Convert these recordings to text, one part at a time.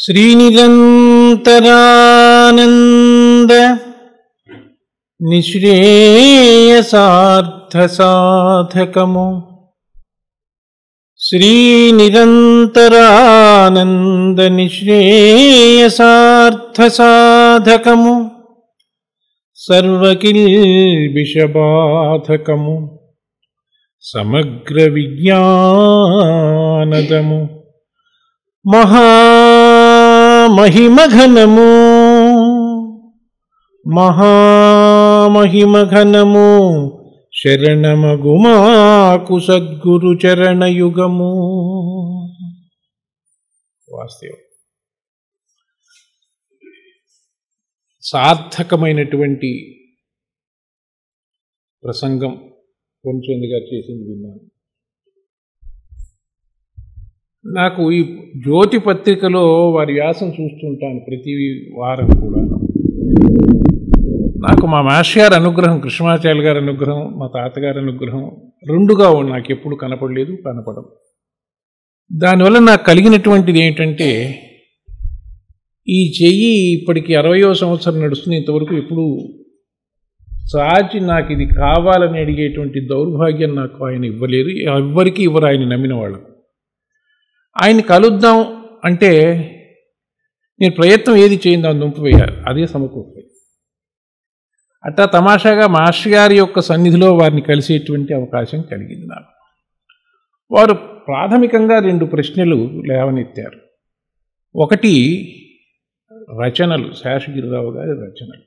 శ్రీనిరంతరానంద నిశ్రేయసార్థసాధకము శ్రీనిరంతరానంద నిశ్రేయసార్థసాధకము సర్వకిల్బిషబాధకము సమగ్ర విజ్ఞానదము మహామహిమఘనము మహామహిమఘనము శరణమగుమాకు సద్గురు చరణయుగము. వాస్తవం సార్థకమైనటువంటి ప్రసంగం కొంచెంది గారు చేసింది విన్నాను. నాకు ఈ జ్యోతి పత్రికలో వారి వ్యాసం చూస్తుంటాను ప్రతి వారం కూడా. నాకు మా మాస్టర్ గారి అనుగ్రహం, కృష్ణమాచార్య గారి అనుగ్రహం, మా తాతగారి అనుగ్రహం రెండుగా నాకు ఎప్పుడు కనపడలేదు, కనపడదు. దానివల్ల నాకు కలిగినటువంటిది ఏంటంటే, ఈ చెయ్యి ఇప్పటికి 60వ సంవత్సరం నడుస్తుంది. ఇంతవరకు ఎప్పుడు సాచి నాకు ఇది కావాలని అడిగేటువంటి దౌర్భాగ్యం నాకు ఆయన ఇవ్వలేదు, ఎవ్వరికీ ఇవ్వరు ఆయన నమ్మిన వాళ్ళకు. ఆయన్ని కలుద్దాం అంటే నేను ప్రయత్నం ఏది చేయింది దాన్ని దుంప వేయాలి, అదే సమకూర్చాయి. అట్టా తమాషాగా మాస్టర్ గారి యొక్క సన్నిధిలో వారిని కలిసేటువంటి అవకాశం కలిగింది నాకు. వారు ప్రాథమికంగా 2 ప్రశ్నలు లేవనెత్తారు. ఒకటి రచనలు, శేషగిరిరావు గారి రచనలు.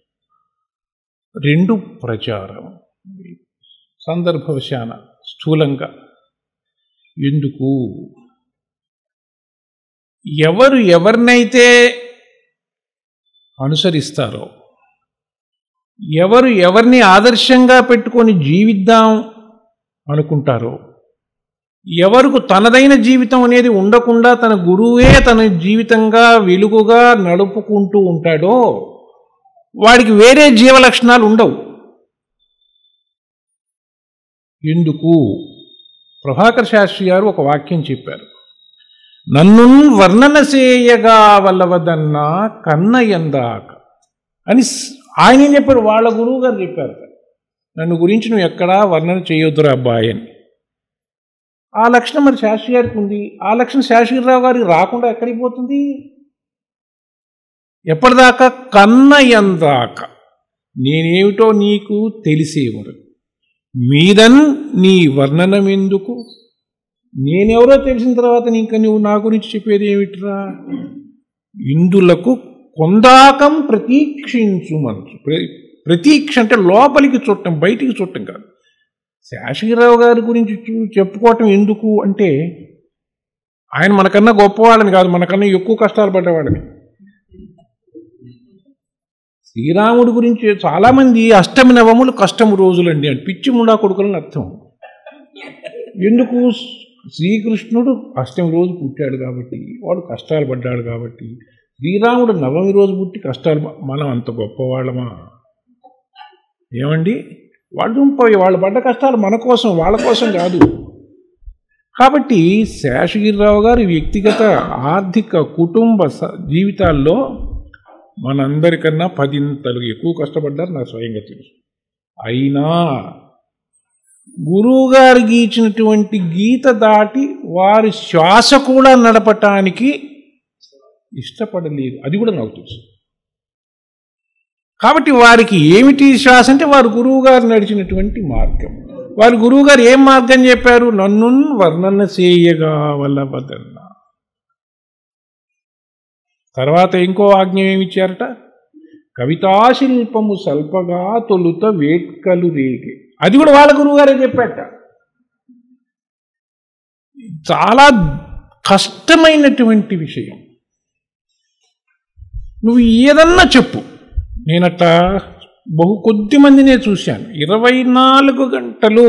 2 ప్రచారం. సందర్భవశాన స్థూలంగా ఎందుకు ఎవరు ఎవరినైతే అనుసరిస్తారో, ఎవరు ఎవరిని ఆదర్శంగా పెట్టుకొని జీవిద్దాం అనుకుంటారో, ఎవరికి తనదైన జీవితం అనేది ఉండకుండా తన గురువే తన జీవితంగా వెలుగుగా నడుపుకుంటూ ఉంటాడో వాడికి వేరే జీవలక్షణాలు ఉండవు. ఎందుకు? ప్రభాకర్ శాస్త్రి గారు ఒక వాక్యం చెప్పారు. నన్ను వర్ణన చేయగా వల్లవదన్నా కన్నయందాక అని ఆయన ఏం చెప్పారు? వాళ్ళ గురువు గారు చెప్పారు, నన్ను గురించి నువ్వు ఎక్కడా వర్ణన చేయొద్దురా అబ్బాయి అని. ఆ లక్షణం మరి శాస్త్రి గారికి ఉంది. ఆ లక్షణం శాస్త్రిరావు గారికి రాకుండా ఎక్కడికి పోతుంది? ఎప్పటిదాకా? కన్నయందాక, నేనేమిటో నీకు తెలిసేవరకు. మీదన్ నీ వర్ణనం ఎందుకు? నేనెవరో తెలిసిన తర్వాత ఇంకా నువ్వు నా గురించి చెప్పేది ఏమిట్రా? ఇందులకు కొందాకం ప్రతీక్షించు మనసు. ప్రతీక్ష అంటే లోపలికి చుట్టం, బయటికి చుట్టం కాదు. శేషగిరిరావు గారి గురించి చెప్పుకోవటం ఎందుకు అంటే, ఆయన మనకన్నా గొప్పవాళ్ళని కాదు, మనకన్నా ఎక్కువ కష్టాలు పడ్డవాళ్ళని. శ్రీరాముడి గురించి చాలామంది అష్టమి నవములు కష్టము రోజులండి అని పిచ్చి ముండా కొడుకులని అర్థం. ఎందుకు? శ్రీకృష్ణుడు అష్టమి రోజు పుట్టాడు కాబట్టి, వాడు కష్టాలు పడ్డాడు కాబట్టి. శ్రీరాముడు నవమి రోజు పుట్టి కష్టాలు, మనం అంత గొప్పవాళ్ళమా? ఏమండి? వాళ్ళు పడ్డ కష్టాలు మన కోసం, వాళ్ళ కోసం కాదు. కాబట్టి శేషగిరిరావు గారి వ్యక్తిగత ఆర్థిక కుటుంబ జీవితాల్లో మనందరికన్నా 10 ఎక్కువ కష్టపడ్డారు, నాకు స్వయంగా తెలుసు. అయినా గురువుగారికి ఇచ్చినటువంటి గీత దాటి వారి శ్వాస కూడా నడపటానికి ఇష్టపడలేదు, అది కూడా నాకు తెలుసు. కాబట్టి వారికి ఏమిటి శ్వాస అంటే, వారు గురువుగారు నడిచినటువంటి మార్గం. వారి గురువుగారు ఏం మార్గం చెప్పారు? నన్ను వర్ణన చేయగా వల్లవదన్నా. తర్వాత ఇంకో ఆజ్ఞ ఏమిచ్చారట? కవితాశిల్పము సల్పగా తొలుత వేట్కలు రేగే. అది కూడా వాళ్ళ గురువుగారే చెప్పాట. చాలా కష్టమైనటువంటి విషయం. నువ్వు ఏదన్నా చెప్పు, నేనట్ట కొద్ది మందినే చూశాను. 24 గంటలు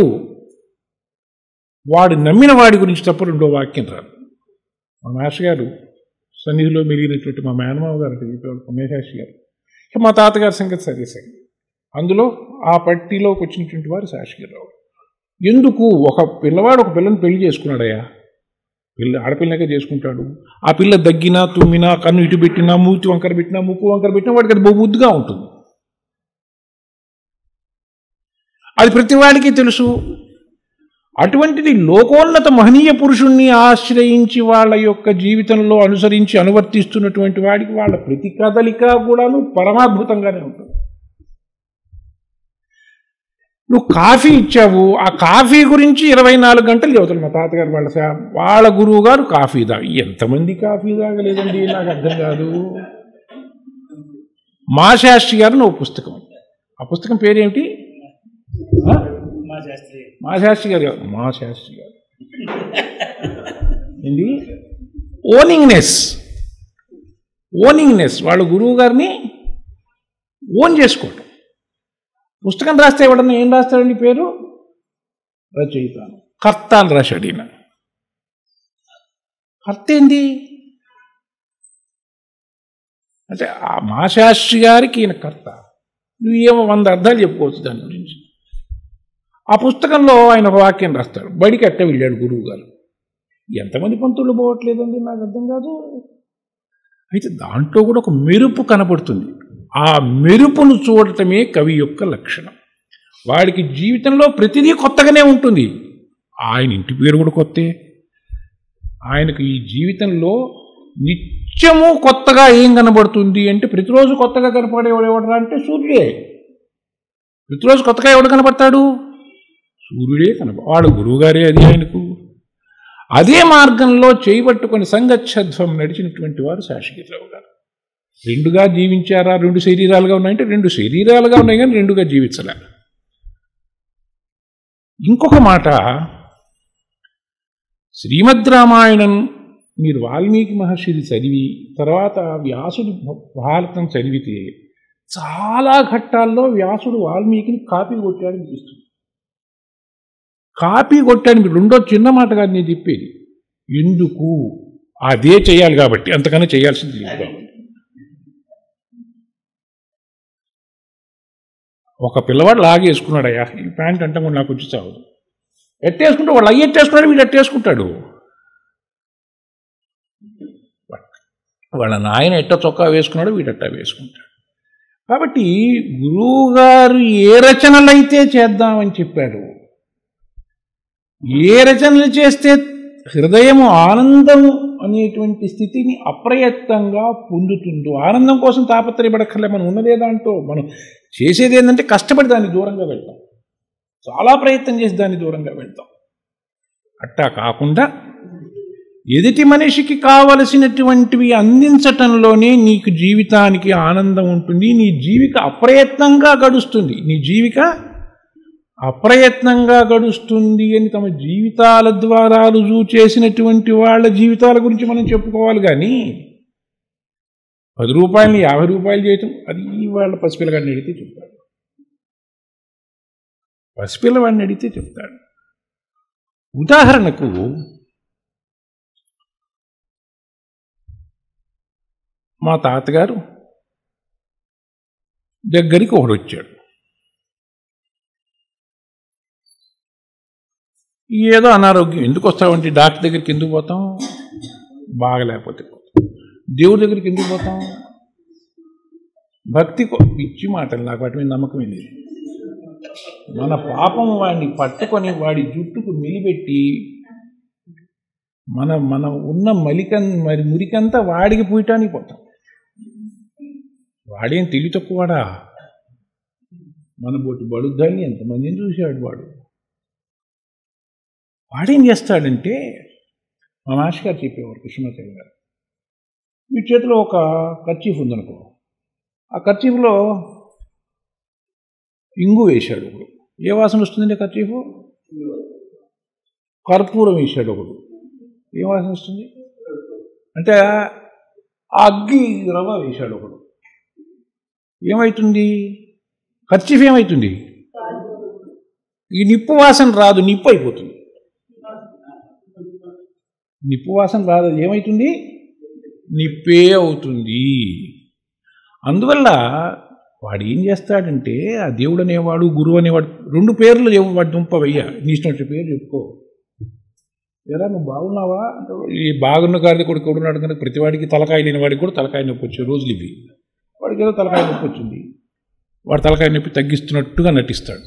వాడు నమ్మిన వాడి గురించి తప్ప 2వ వాక్యం రాదు. మా మాస్టర్ గారు సన్నిధిలో మెలిగినటువంటి మా మేనమావ గారు చెప్పేవాడు, ఉమేశాస్త్రి గారు. మా తాతగారి సంగతి సరే. అందులో ఆ పట్టీలోకి వచ్చినటువంటి వారు శాస్త్రిరావు. ఎందుకు? ఒక పిల్లవాడు ఒక పిల్లని పెళ్లి చేసుకున్నాడయ్యా, ఆడపిల్లకే చేసుకుంటాడు. ఆ పిల్ల దగ్గినా తుమ్మినా కన్ను ఇటు పెట్టినా మూతి వంకర పెట్టినా ముక్కు వంకర పెట్టినా వాడికి అది బొద్దుగా ఉంటుంది. అది ప్రతి వాడికి తెలుసు. అటువంటిది లోకోన్నత మహనీయ పురుషుణ్ణి ఆశ్రయించి వాళ్ళ యొక్క జీవితంలో అనుసరించి అనువర్తిస్తున్నటువంటి వాడికి వాళ్ళ ప్రతి కదలిక కూడాను పరమాద్భుతంగానే ఉంటుంది. నువ్వు కాఫీ ఇచ్చావు, ఆ కాఫీ గురించి 24 గంటలు చెబుతారు. మా తాతగారు వాళ్ళ గురువు గారు కాఫీ ఎంతమంది కాఫీ తాగలేదండి, నాకు అర్థం కాదు. మా శాస్త్రి గారు నువ్వు పుస్తకం, ఆ పుస్తకం పేరేమిటి? మా శాస్త్రి గారు ఏంటి? ఓనింగ్నెస్ వాళ్ళ గురువు గారిని ఓన్ చేసుకోవటం. పుస్తకం రాస్తే ఎవడన్నా ఏం రాస్తాడండి పేరు? రచయిత. కర్త అని రాశాడు ఈయన. కర్త ఏంది అంటే మా శాస్త్రి గారికి ఈయన కర్త. నువ్వేమో 100 అర్థాలు చెప్పుకోవచ్చు దాని గురించి. ఆ పుస్తకంలో ఆయన ఒక వాక్యం రాస్తాడు, బడికి అట్ట వెళ్ళాడు గురువు గారు. ఎంతమంది పంతులు పోవట్లేదండి, నాకు అర్థం కాదు. అయితే దాంట్లో కూడా ఒక మెరుపు కనపడుతుంది. ఆ మెరుపును చూడటమే కవి యొక్క లక్షణం. వాడికి జీవితంలో ప్రతిదీ కొత్తగానే ఉంటుంది. ఆయన ఇంటి పేరు కూడా కొత్తే. ఆయనకు ఈ జీవితంలో నిత్యము కొత్తగా ఏం కనబడుతుంది అంటే, ప్రతిరోజు కొత్తగా కనపడేవాడు ఎవడరా అంటే సూర్యుడే. ప్రతిరోజు కొత్తగా ఎవడు కనపడతాడు? సూర్యుడే వాడు గురువుగారే. అది ఆయనకు అదే మార్గంలో చేయబట్టుకొని సంగచ్చధ్వం నడిచినటువంటి వారు శేషగిరిరావు గారు. 2గా జీవించారా? 2 శరీరాలుగా ఉన్నాయంటే 2 శరీరాలుగా ఉన్నాయి, కానీ 2గా జీవించలే. ఇంకొక మాట, శ్రీమద్ రామాయణం మీరు వాల్మీకి మహర్షిది చదివి తర్వాత వ్యాసుడి భారతం చదివితే చాలా ఘట్టాల్లో వ్యాసుడు వాల్మీకిని కాపీ కొట్టాడు అనిపిస్తుంది. కాపీ కొట్టాడు. మీరు రెండో చిన్న మాట కాదు నేను చెప్పేది. ఎందుకు? అదే చేయాలి కాబట్టి, అంతకన్నా చేయాల్సింది లేదు. ఒక పిల్లవాడు లాగేసుకున్నాడు, అయ్యా ఈ ప్యాంట్ అంటే కూడా నాకు వచ్చి చావదు. ఎట్టేసుకుంటే వాళ్ళు అయ్యెట్టేసుకున్నాడు, వీడు ఎట్టేసుకుంటాడు. వాళ్ళ నాయన ఎట్ట చొక్కా వేసుకున్నాడు, వీడట్టా వేసుకుంటాడు. కాబట్టి గురువుగారు ఏ రచనలైతే చేద్దామని చెప్పాడు, ఏ రచనలు చేస్తే హృదయము ఆనందము అనేటువంటి స్థితిని అప్రయత్నంగా పొందుతుందో, ఆనందం కోసం తాపత్రయపడక్కర్లే. మనం ఉన్నదే దాంట్లో మనం చేసేది ఏంటంటే కష్టపడి దాన్ని దూరంగా వెళ్తాం, చాలా ప్రయత్నం చేసి దాన్ని దూరంగా వెళ్తాం. అట్టా కాకుండా ఎదుటి మనిషికి కావలసినటువంటివి అందించటంలోనే నీకు జీవితానికి ఆనందం ఉంటుంది. నీ జీవిక అప్రయత్నంగా గడుస్తుంది. అప్రయత్నంగా గడుస్తుంది అని తమ జీవితాల ద్వారా రుజువు చేసినటువంటి వాళ్ళ జీవితాల గురించి మనం చెప్పుకోవాలి. కానీ 10 రూపాయలని 50 రూపాయలు చేయటం, అది వాళ్ళ పసిపిల్లగాడిని అడిగితే చెప్తాడు. పసిపిల్లవాడిని అడిగితే చెప్తాడు. ఉదాహరణకు మా తాతగారు దగ్గరికి ఒకడు వచ్చాడు. ఏదో అనారోగ్యం. ఎందుకు వస్తామంటే డాక్టర్ దగ్గరికి ఎందుకు పోతాం? బాగలేకపోతే పోతాం. దేవుడి దగ్గరికి ఎందుకు పోతాం? భక్తి పిచ్చి మాటలు, నాకు వాటి మీద నమ్మకం లేదు. మన పాపం వాడిని పట్టుకొని వాడి జుట్టుకు నిలబెట్టి మన ఉన్న మురికంతా వాడికి పూయటానికి పోతాం. వాడేం తెలివి తక్కువవాడా? మన బోటి బడుద్దాన్ని ఎంతమందిని చూశాడు వాడు. వాడేం చేస్తాడంటే, మా మాస్టర్ గారు చెప్పేవారు, కృష్ణమాచార్య గారు, మీ చేతిలో ఒక కర్చీఫ్ ఉందనుకో, ఆ కర్చీఫ్లో ఇంగు వేశాడు ఒకడు. ఏ వాసన వస్తుందండి కర్చీఫ్? కర్పూరం వేశాడు ఒకడు. ఏ వాసన వస్తుంది అంటే ఆ అగ్గి రవ్వ వేశాడు ఒకడు. ఏమవుతుంది? కర్చీఫ్ ఏమవుతుంది? ఈ నిప్పు వాసన రాదు, నిప్పు అయిపోతుంది. నిప్పు వాసన రాదు, ఏమవుతుంది? నిప్పే అవుతుంది. అందువల్ల వాడు ఏం చేస్తాడంటే, ఆ దేవుడు అనేవాడు గురువు అనేవాడు 2 పేర్లు వాడు దుంపవయ్యా, నీ ఇష్టం పేరు చెప్పుకో. ఎరా నువ్వు బాగున్నావా అంటే ఈ బాగున్న గారి కూడా కొడుకున్నాడు కనుక ప్రతివాడికి తలకాయ లేని వాడికి కూడా తలకాయ నొప్పి వచ్చే రోజులు ఇవి. వాడికి ఏదో తలకాయ నొప్పి వచ్చింది, వాడు తలకాయ నొప్పి తగ్గిస్తున్నట్టుగా నటిస్తాడు.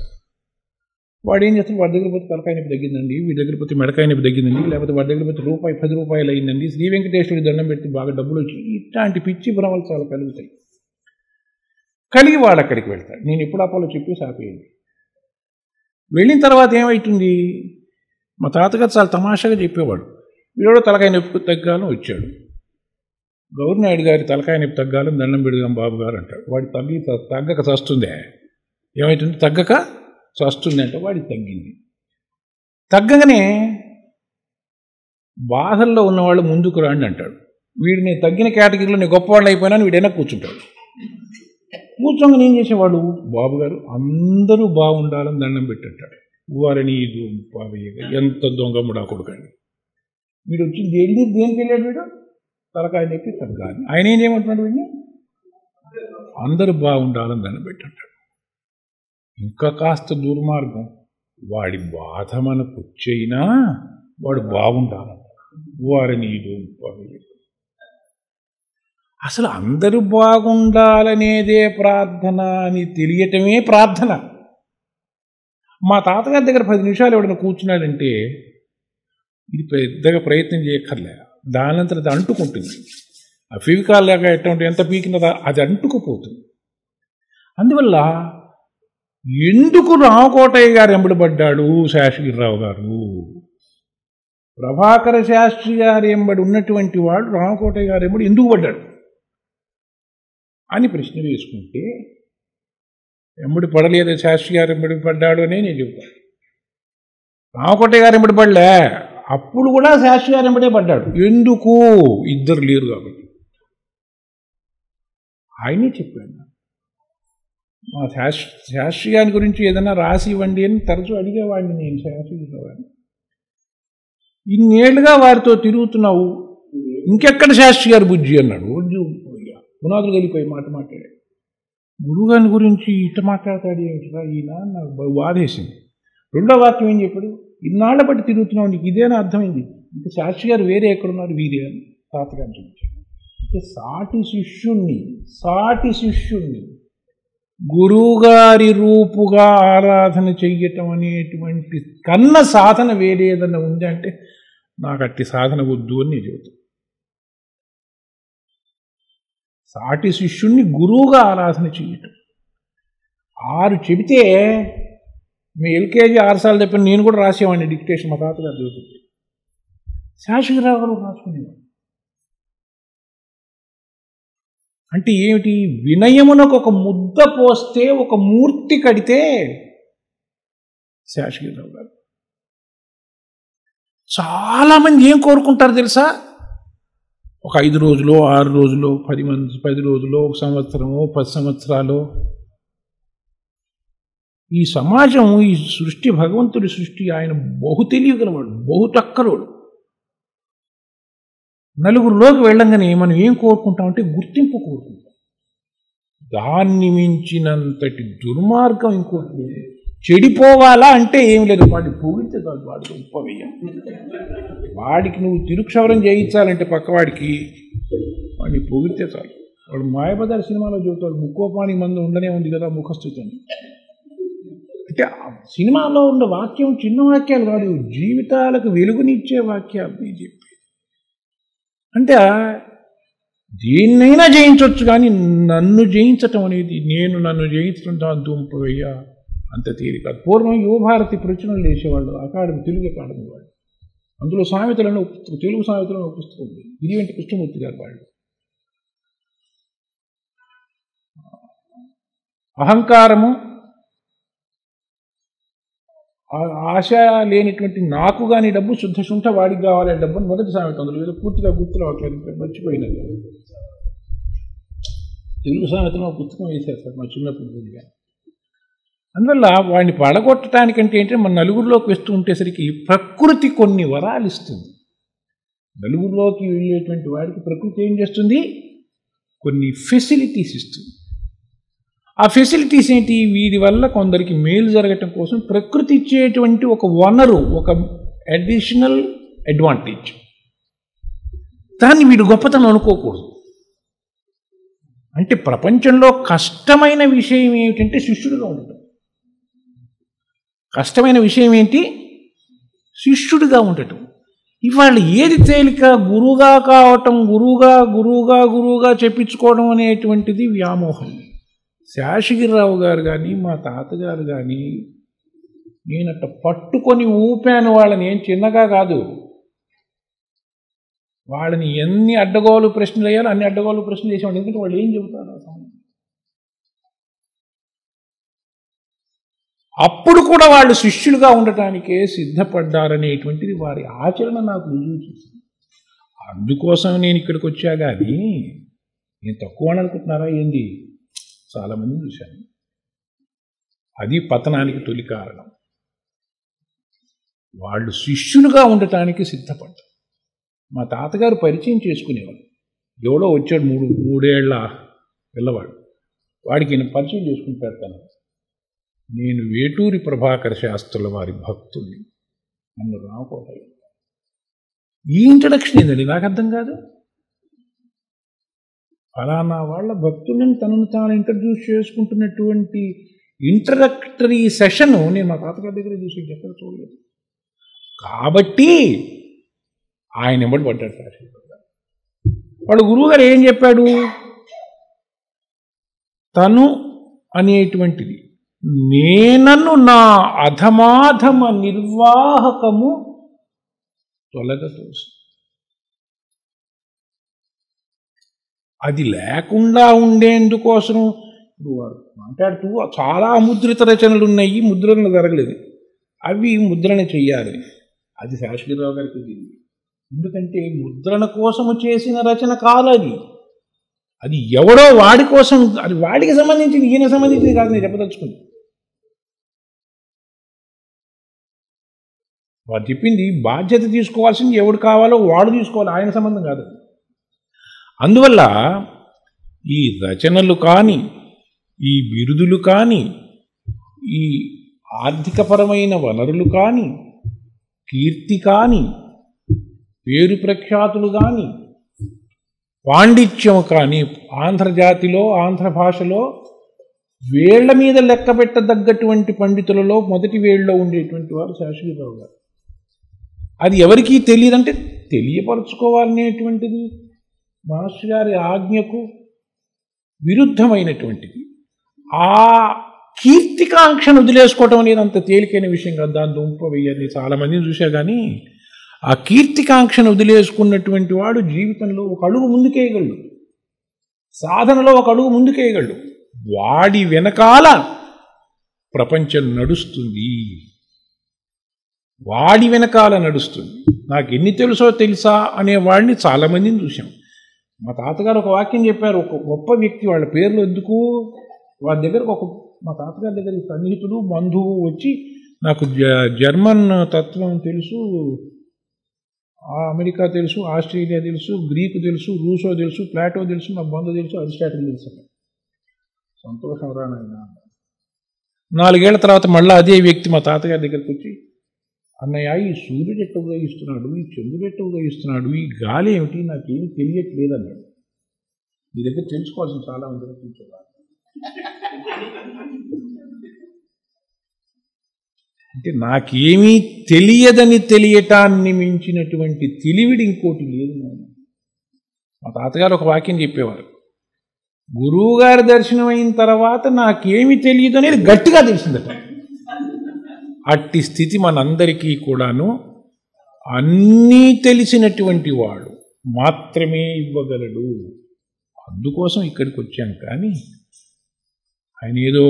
వాడు ఏం చేస్తాడు, వాడి దగ్గర పోతే తలకాయ నొప్పి తగ్గిందండి, వీడి దగ్గర పోతే మెడకాయ నొప్పి తగ్గిందండి, లేకపోతే వాడి దగ్గర పోతే రూపాయి 10 రూపాయలు అయిందండి, శ్రీ వెంకటేశ్వరుడి దండం పెట్టి బాగా డబ్బులు వచ్చి, ఇట్లాంటి పిచ్చి భ్రమలు చాలా కలుగుతాయి. కలిగి వాడు అక్కడికి వెళ్తాడు. నేను ఎప్పుడు అపోలో చెప్పి ఆపేయండి. వెళ్ళిన తర్వాత ఏమవుతుంది, మా తాతగారు చాలా తమాషాగా చెప్పేవాడు. వీడో తలకాయ నొప్పి తగ్గాలని వచ్చాడు. గౌరినాయుడు గారి తలకాయ నొప్పి తగ్గాలని దండం పెడదాం బాబు గారు అంటాడు. వాడి తగ్గక చస్తుందే. ఏమవుతుంది, తగ్గక చస్తుంది అంటే వాడికి తగ్గింది. తగ్గగానే బాధల్లో ఉన్నవాళ్ళు ముందుకు రండి అంటాడు. వీడు నేను తగ్గిన కేటగిరీలో నేను గొప్పవాళ్ళు అయిపోయినా వీడైనా కూర్చుంటాడు. కూర్చోగా ఏం చేసేవాడు, బాబు గారు అందరూ బాగుండాలని దండం పెట్టంటాడు. వారిని ఎంత దొంగముడా కొడుకండి, వీడు వచ్చి దేనికి వెళ్ళాడు, వీడు తలకాయ నొప్పి తగ్గాలి. ఆయన ఏం చేయమంటున్నాడు, వీడిని అందరూ బాగుండాలని దండం పెట్టంటాడు. ఇంకా కాస్త దుర్మార్గం, వాడి బాధ మనకు వచ్చైనా వాడు బాగుండాలంట. వారిని అసలు అందరూ బాగుండాలనేదే ప్రార్థన అని తెలియటమే ప్రార్థన. మా తాతగారి దగ్గర 10 నిమిషాలు ఎవడైనా కూర్చున్నాడంటే ఇది పెద్దగా ప్రయత్నం చేయక్కర్లే, దానంతట అది అంటుకుంటుంది. ఆ ఫివికాల్ లాగా ఎట్లా ఉంటే ఎంత పీకినదా అది అంటుకుపోతుంది. అందువల్ల ఎందుకు రామకోటయ్య గారు ఎంబడిపడ్డాడు శేషగిరిరావు గారు, ప్రభాకర శాస్త్రి గారు ఎంబడి ఉన్నటువంటి వాడు రామకోటయ్య గారు ఎంబడి ఎందుకు పడ్డాడు అని ప్రశ్న వేసుకుంటే, ఎంబడి పడలేదు శాస్త్రి గారు ఎంబడి పడ్డాడు అనే నేను చెబుతాను. రామకోటయ్య గారు ఎంబడి పడలే, అప్పుడు కూడా శాస్త్రి గారు ఎంబడే పడ్డాడు. ఎందుకు, ఇద్దరు లేరు కాబట్టి. ఆయనే చెప్పాడు. మా శాస్త్రి గారి గురించి ఏదైనా రాసి ఇవ్వండి అని తరచూ అడిగేవాడిని నేను. శాస్త్రి గారిని ఇన్నేళ్లుగా వారితో తిరుగుతున్నావు, ఇంకెక్కడ శాస్త్రి గారు బుజ్జి అన్నాడు. పునాదులు కలిపోయి మాట మాట్లాడాడు. గురువుగారి గురించి ఇట్ట మాట్లాడతాడు ఏమిటరా ఈయన, నాకు బాధేసింది. రెండో వాక్యం ఏం చెప్పాడు, ఇన్నాళ్ల బట్టి తిరుగుతున్నావు, నీకు ఇదేనా అర్థమైంది, ఇంకా శాస్త్రి గారు వేరే ఎక్కడున్నారు వీరే అని తాతగారు చూపించాడు. అంటే సాటి శిష్యుణ్ణి గురువుగారి రూపుగా ఆరాధన చెయ్యటం అనేటువంటి కన్న సాధన వేరేదన్నా ఉంది అంటే నాకు అట్టి సాధన వద్దు అని నేను చెబుతాను. సాటి శిష్యుణ్ణి గురువుగా ఆరాధన చెయ్యటం. 6 చెబితే మీ ఎల్కేజీ 6 సార్లు చెప్పిన నేను కూడా రాసేవాడిని డిక్టేషన్, మా తాతగారు చదువుతుంది. శాశ్వతరావు గారు రాసుకునేవాడు. అంటే ఏమిటి, వినయమునకు ఒక ముద్ద పోస్తే ఒక మూర్తి కడితే శాశ్వతరావు గారు. చాలామంది ఏం కోరుకుంటారు తెలుసా, ఒక 5 రోజులు 6 రోజులు 10 రోజులు 1 సంవత్సరము 10 సంవత్సరాలు. ఈ సమాజం, ఈ సృష్టి, భగవంతుడి సృష్టి, ఆయన బహు తెలియగలవాడు, బహు చక్కరోడు. నలుగురిలోకి వెళ్ళంగానే మనం ఏం కోరుకుంటామంటే గుర్తింపు కోరుకుంటాం. దాన్ని మించినంతటి దుర్మార్గం ఇంకోటి. చెడిపోవాలా అంటే ఏం లేదు, వాడిని పొగిడితే కాదు, వాడికి ఉప్పవేయ. వాడికి నువ్వు తిరుక్షవరం చేయించాలంటే పక్కవాడికి వాడిని పొగిడితే చాలు. వాడు మాయబజార్ సినిమాలో చెబుతాడు, ముక్కోపానికి మందు ఉండనే ఉంది కదా ముఖస్థుతి అని. అంటే సినిమాలో ఉన్న వాక్యం చిన్న వాక్యాలు కాదు, జీవితాలకు వెలుగునిచ్చే వాక్యాలు బీజేపీ. అంటే దేన్నైనా జయించవచ్చు, కానీ నన్ను జయించటం అనేది, నన్ను జయించడం దాని దుంపయ్యా అంత తేలిక. పూర్వం యువభారతి ప్రచురణలు వేసేవాళ్ళు, తెలుగు అకాడమీ వాళ్ళు. అందులో సామెతలను తెలుగు సామెతలను ఒక పుస్తకం ఉంది, ఇదివెంటి కృష్ణమూర్తి గారు వాళ్ళు. అహంకారము, ఆశ లేనిటువంటి నాకు కానీ డబ్బు, శుద్ధ వాడికి కావాలి డబ్బు అని మొదటి సామెత. అందులో ఏదో పూర్తిగా గుర్తు రావట్లేదు, మర్చిపోయినది. తెలుగు సామెతలో ఒక పుస్తకం వేసేస్తారు మా చిన్నప్పుడు. అందువల్ల వాడిని పడగొట్టడానికంటే ఏంటంటే మన నలుగురిలోకి వస్తూ ఉండేసరికి ప్రకృతి కొన్ని వరాలు ఇస్తుంది. నలుగురిలోకి వెళ్ళేటువంటి వాడికి ప్రకృతి ఏం చేస్తుంది, కొన్ని ఫెసిలిటీస్ ఇస్తుంది. ఆ ఫెసిలిటీస్ ఏంటి, వీటి వల్ల కొందరికి మేలు జరగటం కోసం ప్రకృతి ఇచ్చేటువంటి ఒక వనరు, ఒక అడిషనల్ అడ్వాంటేజ్. దాన్ని వీడు గొప్పతనం అనుకోకూడదు. అంటే ప్రపంచంలో కష్టమైన విషయం ఏమిటంటే శిష్యుడిగా ఉండటం. కష్టమైన విషయం ఏంటి? శిష్యుడిగా ఉండటం. ఇవాళ ఏది తేలిక? గురువుగా కావటం, గురువుగా చెప్పించుకోవడం అనేటువంటిది వ్యామోహం. శేషగిరిరావు గారు కానీ మా తాతగారు కానీ నేనట్ట పట్టుకొని ఊపాను వాళ్ళని. ఏం చిన్నగా కాదు. వాళ్ళని ఎన్ని అడ్డగోలు ప్రశ్నలు వేయాలో అన్ని అడ్డగోలు ప్రశ్నలు వేసేవాడు. ఎందుకంటే వాళ్ళు ఏం చెబుతారు అప్పుడు కూడా వాళ్ళు శిష్యులుగా ఉండటానికే సిద్ధపడ్డారనేటువంటిది వారి ఆచరణ నాకు రుజువు చేసింది. అందుకోసం నేను ఇక్కడికి వచ్చా. కానీ నేను తక్కువ అని అనుకుంటున్నారా ఏంది? చాలామంది చూశాను. అది పతనానికి తొలి కారణం. వాళ్ళు శిష్యులుగా ఉండటానికి సిద్ధపడ్డారు. మా తాతగారు పరిచయం చేసుకునేవాడు. ఎవడో వచ్చాడు, మూడేళ్ల పిల్లవాడు. వాడికి నేను పరిచయం చేసుకుని పెడతాను. నేను వేటూరి ప్రభాకర శాస్త్రుల వారి భక్తుడిని, నన్ను రామకోటయ్య. ఈ ఇంట్రడక్షన్ ఏందండి? నాకు అర్థం కాదు. ఫలానా వాళ్ళ భక్తులను తనను తాను ఇంట్రడ్యూస్ చేసుకుంటున్నటువంటి ఇంట్రడక్టరీ సెషన్ నేను మా తాతగారి దగ్గర చూసి ఎక్కడ చూడలేదు. కాబట్టి ఆయన ఎంబడి పడ్డాడు శాస్త్రి గారు. వాడు గురువుగారు ఏం చెప్పాడు? తను అనేటువంటిది నేనను నా అధమాధమ నిర్వాహకము తొలగతోసి. అది లేకుండా ఉండేందుకోసం ఇప్పుడు మాట్లాడుతూ చాలా అముద్రిత రచనలు ఉన్నాయి, ముద్రణ జరగలేదు, అవి ముద్రణ చెయ్యాలి. అది శేషగిరిరావు గారికి తెలియదు. ఎందుకంటే ముద్రణ కోసము చేసిన రచన కాదు అది. అది ఎవడో వాడి కోసం, అది వాడికి సంబంధించింది, ఈయన సంబంధించింది కాదు. నేను చెప్పదలుచుకుంది వాడు చెప్పింది. బాధ్యత తీసుకోవాల్సింది ఎవడు కావాలో వాడు తీసుకోవాలి, ఆయన సంబంధం కాదు. అందువల్ల ఈ రచనలు కానీ, ఈ బిరుదులు కానీ, ఈ ఆర్థికపరమైన వనరులు కానీ, కీర్తి కానీ, పేరు ప్రఖ్యాతులు కానీ, పాండిత్యం కానీ, ఆంధ్రజాతిలో ఆంధ్ర భాషలో వేళ్ల మీద లెక్క పెట్టదగ్గటువంటి పండితులలో మొదటి వేళ్ళలో ఉండేటువంటి వారు శేషగిరిరావు గారు. అది ఎవరికీ తెలియదంటే తెలియపరచుకోవాలనేటువంటిది మాస్టర్ గారి ఆజ్ఞకు విరుద్ధమైనటువంటిది. ఆ కీర్తికాంక్షను వదిలేసుకోవటం అనేది అంత తేలికైన విషయం కాదు. దాని దుంప వెయ్యని చాలామందిని చూశా. కానీ ఆ కీర్తికాంక్షను వదిలేసుకున్నటువంటి వాడు జీవితంలో ఒక అడుగు ముందుకేయగలడు, సాధనలో ఒక అడుగు ముందుకేయగలడు. వాడి వెనకాల ప్రపంచం నడుస్తుంది, వాడి వెనకాల నడుస్తుంది. నాకు ఎన్ని తెలుసో తెలుసా అనేవాడిని చాలామందిని చూశాం. మా తాతగారు ఒక వాక్యం చెప్పారు. ఒక గొప్ప వ్యక్తి, వాళ్ళ పేర్లు ఎందుకు, వారి దగ్గరకు మా తాతగారి దగ్గర సన్నిహితుడు బంధువు వచ్చి, నాకు జర్మన్ తత్వం తెలుసు, అమెరికా తెలుసు, ఆస్ట్రేలియా తెలుసు, గ్రీకు తెలుసు, రూసో తెలుసు, ప్లాటో తెలుసు, నా బంధువు తెలుసు, అరిస్టాటిల్ తెలుసు. సంతోషం రానైనా 4 ఏళ్ల తర్వాత మళ్ళీ అదే వ్యక్తి మా తాతగారి దగ్గరికి వచ్చి, అన్నయ్య ఈ సూర్యుడు ఎట్ట ఉదయిస్తున్నాడు, ఈ చంద్రుడు ఎట్ట ఉదయిస్తున్నాడు, ఈ గాలి ఏమిటి, నాకేమి తెలియట్లేదు అన్నాడు. మీ దగ్గర తెలుసుకోవాల్సిన చాలా ఉంది. అంటే నాకేమీ తెలియదని తెలియటాన్ని మించినటువంటి తెలివిడి ఇంకోటి లేదు. మా తాతగారు ఒక వాక్యం చెప్పేవారు, గురువుగారి దర్శనం అయిన తర్వాత నాకేమి తెలియదు అనేది గట్టిగా తెలిసిందట. అట్టి స్థితి మనందరికీ కూడాను అన్నీ తెలిసినటువంటి వాడు మాత్రమే ఇవ్వగలడు. అందుకోసం ఇక్కడికి వచ్చాం. కానీ ఆయన ఏదో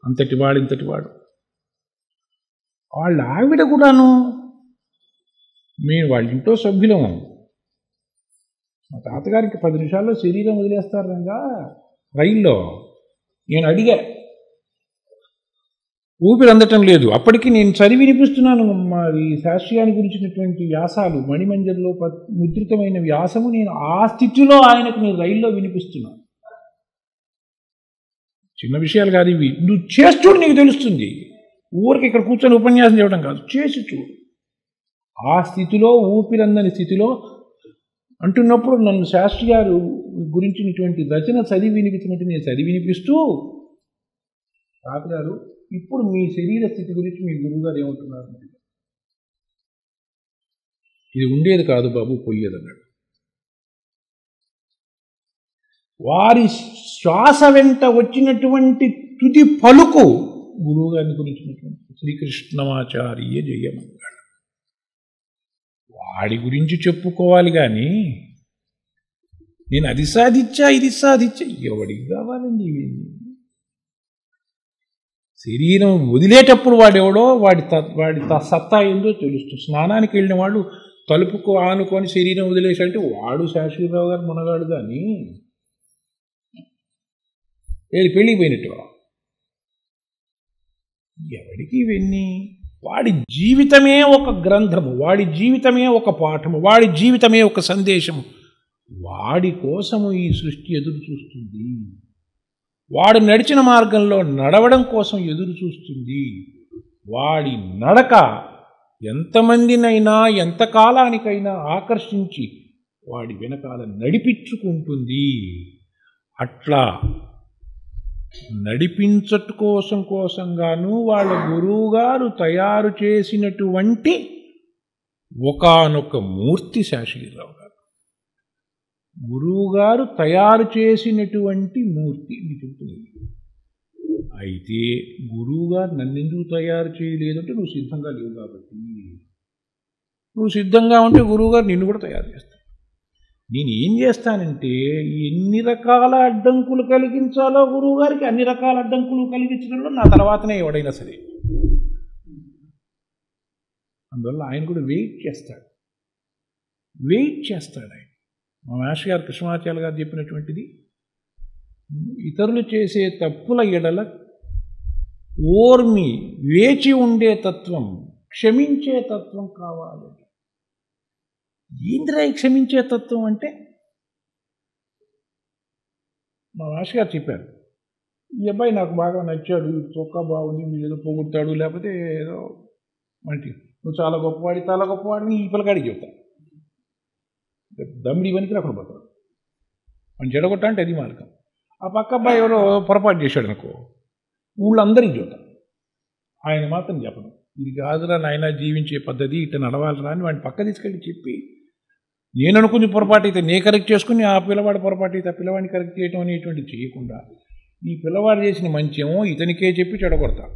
అంతటి వాడు ఇంతటి వాడు. వాళ్ళ ఆవిడ కూడాను, మేము వాళ్ళ ఇంట్లో సభ్యులము. మా తాతగారికి 10 నిమిషాల్లో శరీరం వదిలేస్తారు రంగా రైల్లో. నేను అడిగా, ఊపిరి అందటం లేదు. అప్పటికి నేను చదివి వినిపిస్తున్నాను మరి శాస్త్రీయాన్ని గురించినటువంటి వ్యాసాలు, మణిమంజరిలో ముద్రితమైన వ్యాసము నేను ఆ స్థితిలో ఆయనకు నేను రైల్లో వినిపిస్తున్నాను. చిన్న విషయాలు కాదు ఇవి. నువ్వు చేసి చూడు, నీకు తెలుస్తుంది. ఊరికి ఇక్కడ కూర్చొని ఉపన్యాసం చేయడం కాదు, చేసి చూడు. ఆ స్థితిలో, ఊపిరందని స్థితిలో అంటున్నప్పుడు నన్ను శాస్త్రి గారు గురించినటువంటి రచన చదివి వినిపించినట్టు నేను చదివి వినిపిస్తూ, తాతగారు ఇప్పుడు మీ శరీర స్థితి గురించి మీ గురువుగారు ఏమంటున్నారు? ఇది ఉండేది కాదు బాబు, పోయేదన్నాడు. వారి శ్వాస వెంట వచ్చినటువంటి తుది పలుకు గురువుగారిని గురించినటువంటి శ్రీకృష్ణమాచార్య జయమన్నాడు. వాడి గురించి చెప్పుకోవాలి కానీ నేను అది సాధించా ఇది సాధించా ఎవడికి కావాలండి? శరీరం వదిలేటప్పుడు వాడెవడో వాడి సత్తా ఏందో తెలుస్తుంది. స్నానానికి వెళ్ళిన వాడు తలుపుకు ఆనుకొని శరీరం వదిలేసంటే వాడు శాశ్వతరావు గారు మునగాడు కానీ పెళ్ళికి పోయినట్టు ఎవడికి ఇవన్నీ? వాడి జీవితమే ఒక గ్రంథము, వాడి జీవితమే ఒక పాఠము, వాడి జీవితమే ఒక సందేశము. వాడి కోసము ఈ సృష్టి ఎదురు చూస్తుంది. వాడు నడిచిన మార్గంలో నడవడం కోసం ఎదురు చూస్తుంది. వాడి నడక ఎంతమందినైనా ఎంతకాలానికైనా ఆకర్షించి వాడి వెనకాల నడిపించుకుంటుంది. అట్లా నడిపించటం కోసంగాను వాళ్ళ గురువుగారు తయారు చేసినటువంటి ఒకానొక మూర్తి శేషగిరిరావు గారు. గురువుగారు తయారు చేసినటువంటి మూర్తి ఇది చెప్తుంది. అయితే గురువుగారు నన్నెందుకు తయారు చేయలేదంటే నువ్వు సిద్ధంగా లేవు కాబట్టి. నువ్వు సిద్ధంగా ఉంటే గురువుగారు నిన్ను కూడా తయారు చేస్తాడు. నేను ఏం చేస్తానంటే ఎన్ని రకాల అడ్డంకులు కలిగించాలో గురువుగారికి అన్ని రకాల అడ్డంకులు కలిగించడంలో నా తర్వాతనే ఎవడైనా సరే. అందువల్ల ఆయన కూడా వెయిట్ చేస్తాడు ఆయన. మా మాస్టర్ గారు కృష్ణమాచార్య గారు చెప్పినటువంటిది, ఇతరులు చేసే తప్పుల ఎడల ఓర్మి వేచి ఉండే తత్వం, క్షమించే తత్వం కావాలి. ఏంద్రా క్షమించే తత్వం అంటే? మా మాస్టర్ గారు చెప్పారు, ఈ అబ్బాయి నాకు బాగా నచ్చాడు, చొక్కా బాగుంది, మీరు ఏదో పోగొట్టాడు, లేకపోతే ఏదో మంచి నువ్వు చాలా గొప్పవాడిని ఈ పిల్లగాడికి చెప్తాను. దమ్మిడి పనికి అక్కడ పోతాడు. మనం చెడగొట్టా అంటే అది మార్గం. ఆ పక్క అబ్బాయి ఎవరో పొరపాటు చేశాడు అనుకో, ఊళ్ళందరికీ చెబుతాం, ఆయన మాత్రం చెప్పను. ఇది కాదురా నాయన జీవించే పద్ధతి, ఇట్లా నడవాలరా అని వాడిని పక్క తీసుకెళ్ళి చెప్పి, నేను అనుకుని పొరపాటు అయితే నేను కరెక్ట్ చేసుకుని, ఆ పిల్లవాడు పొరపాటు అయితే ఆ పిల్లవాడిని కరెక్ట్ చేయటం అనేటువంటిది చేయకుండా, ఈ పిల్లవాడు చేసిన మంచేమో ఇతనికే చెప్పి చెడగొడతా,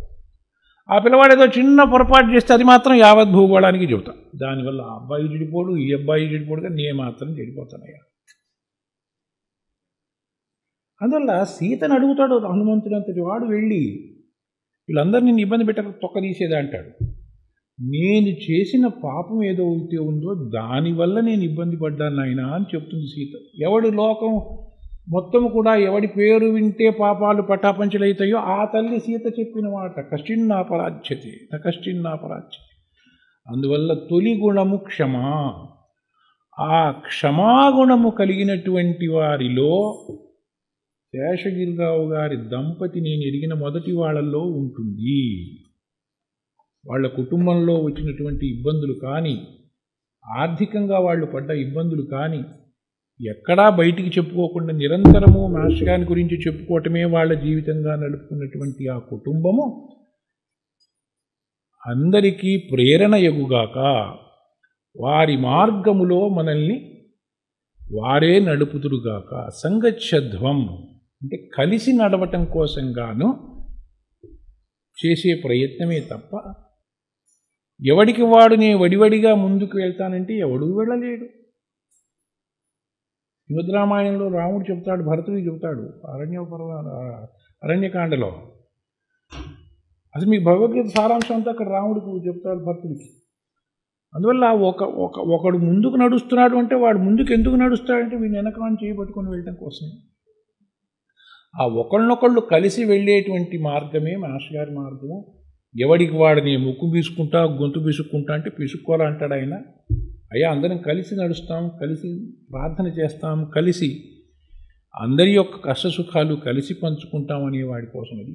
ఆ పిల్లవాడు ఏదో చిన్న పొరపాటు చేస్తే అది మాత్రం యావత్ భూగోళానికి చెబుతా. దానివల్ల ఆ అబ్బాయి చెడిపోడు, ఈ అబ్బాయి చెడిపోడుగా నేను మాత్రం చెడిపోతానయ్యా. అందువల్ల సీతను అడుగుతాడు హనుమంతుడంతటి వాడు వెళ్ళి, వీళ్ళందరినీ ఇబ్బంది పెట్టక తొక్క తీసేదా అంటాడు. నేను చేసిన పాపం ఏదో అయితే ఉందో దానివల్ల నేను ఇబ్బంది పడ్డాను నాయనా అని చెప్తుంది సీత. ఎవడి లోకం మొత్తం కూడా ఎవడి పేరు వింటే పాపాలు పటాపంచలవుతాయో ఆ తల్లి సీత చెప్పిన మాట కశ్చిన్నాపరాధ్యతే కశ్చిన్నాపరాధ్యతే. అందువల్ల తొలి గుణము క్షమ. ఆ క్షమాగుణము కలిగినటువంటి వారిలో శేషగిరిరావు గారి దంపతి నేను ఎరిగిన మొదటి వాళ్ళల్లో ఉంటుంది. వాళ్ళ కుటుంబంలో వచ్చినటువంటి ఇబ్బందులు కానీ, ఆర్థికంగా వాళ్ళు పడ్డ ఇబ్బందులు కానీ ఎక్కడా బయటికి చెప్పుకోకుండా నిరంతరము మాస్టర్ గారి గురించి చెప్పుకోవటమే వాళ్ళ జీవితంగా నడుపుకున్నటువంటి ఆ కుటుంబము అందరికీ ప్రేరణ ఎగుగాక, వారి మార్గములో మనల్ని వారే నడుపుతురుగాక. సంగచ్చధ్వం అంటే కలిసి నడవటం కోసంగాను చేసే ప్రయత్నమే తప్ప ఎవడికి వాడు నేను వడివడిగా ముందుకు వెళ్తానంటే ఎవడు వెళ్ళలేడు. శ్రీమద్రామాయణంలో రాముడు చెప్తాడు, భరతుడికి చెప్తాడు అరణ్యకాండలో. అసలు మీకు భగవద్గీత సారాంశం అంతా అక్కడ రాముడికి చెప్తాడు భరతుడికి. అందువల్ల ఒకడు ముందుకు నడుస్తున్నాడు అంటే వాడు ముందుకు ఎందుకు నడుస్తాడంటే వీడిని వెనకమని చేయబట్టుకొని వెళ్ళడం కోసమే. ఆ ఒకళ్ళనొకళ్ళు కలిసి వెళ్ళేటువంటి మార్గమే మాస్టర్ గారి మార్గము. ఎవడికి వాడిని ముక్కు పీసుకుంటా గొంతు పీసుకుంటా అంటే పీసుక్కోవాలంటాడు ఆయన. అయ్యా అందరం కలిసి నడుస్తాం, కలిసి ప్రార్థన చేస్తాం, కలిసి అందరి యొక్క కష్టసుఖాలు కలిసి పంచుకుంటామనే వాడి కోసం అది.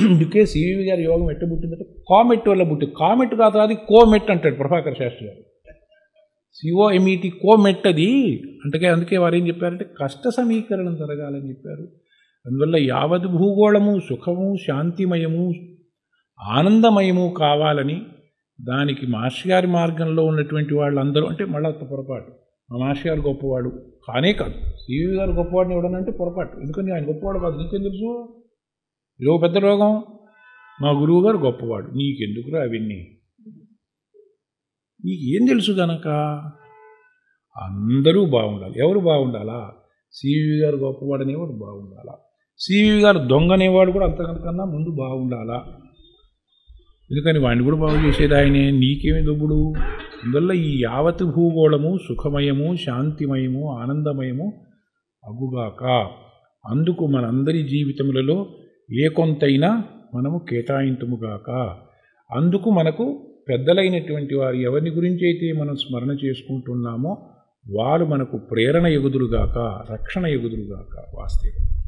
అందుకే సివివి గారి యోగం ఎట్ట పుట్టిందంటే కామెట్ వల్ల పుట్టింది. కామెట్ కాదు, అది కోమెట్ అంటాడు ప్రభాకర్ శాస్త్రి గారు. COMET కోమెట్ అది. అందుకే వారు ఏం చెప్పారంటే కష్ట సమీకరణం జరగాలని చెప్పారు. అందువల్ల యావత్ భూగోళము సుఖము శాంతిమయము ఆనందమయము కావాలని దానికి మాస్టర్ గారి మార్గంలో ఉన్నటువంటి వాళ్ళందరూ, అంటే మళ్ళా పొరపాటు, మా మాస్టర్ గారు గొప్పవాడు కానే కాదు, సివి గారు గొప్పవాడిని ఎవడనంటే పొరపాటు. ఎందుకని ఆయన గొప్పవాడు కాదు, నీకేం తెలుసు? ఇదో పెద్ద రోగం, మా గురువు గారు గొప్పవాడు, నీకెందుకురా అవన్నీ, నీకేం తెలుసు గనక అందరూ బాగుండాలి. ఎవరు బాగుండాలా? సివి గారు గొప్పవాడనేవాడు బాగుండాలా, సివి గారు దొంగనేవాడు కూడా అంతకన్నా ముందు బాగుండాలా. ఎందుకని వాడిని కూడా బాగు చేసేది ఆయనే, నీకేమి దొబ్బుడు? అందువల్ల ఈ యావత్ భూగోళము సుఖమయము శాంతిమయము ఆనందమయము అగుగాక. అందుకు మనందరి జీవితములలో ఏ కొంతైనా మనము కేటాయింతుముగాక. అందుకు మనకు పెద్దలైనటువంటి వారు ఎవరిని గురించి అయితే మనం స్మరణ చేసుకుంటున్నామో వారు మనకు ప్రేరణ ఎగుదురుగాక, రక్షణ ఎగుదురుగాక. వాస్తవం.